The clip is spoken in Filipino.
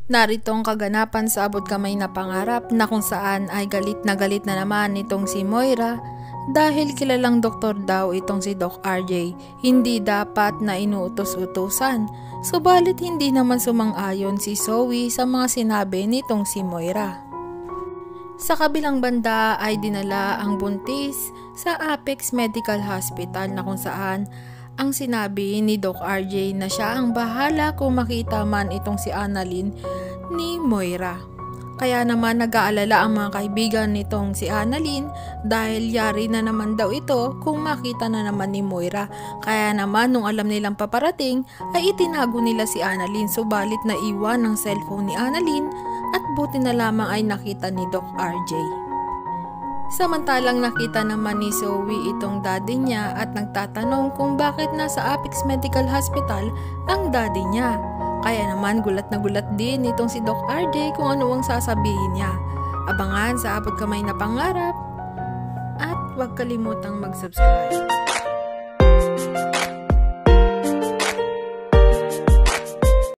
Narito ang kaganapan sa abot kamay na pangarap na kung saan ay galit na naman itong si Moira dahil kilalang doktor daw itong si Doc RJ. Hindi dapat na inuutos-utusan, subalit hindi naman sumang-ayon si Zoe sa mga sinabi nitong si Moira. Sa kabilang banda ay dinala ang buntis sa Apex Medical Hospital na kung saan ang sinabi ni Doc RJ na siya ang bahala kung makita man itong si Annalyn ni Moira. Kaya naman nag-aalala ang mga kaibigan nitong si Annalyn dahil yari na naman daw ito kung makita na naman ni Moira. Kaya naman nung alam nilang paparating ay itinago nila si Annalyn, subalit naiwan ang cellphone ni Annalyn at buti na lamang ay nakita ni Doc RJ. Samantalang nakita naman ni Zoe itong daddy niya at nagtatanong kung bakit nasa Apex Medical Hospital ang daddy niya. Kaya naman gulat na gulat din itong si Doc RJ kung ano ang sasabihin niya. Abangan sa abot kamay na pangarap at huwag kalimutang mag-subscribe.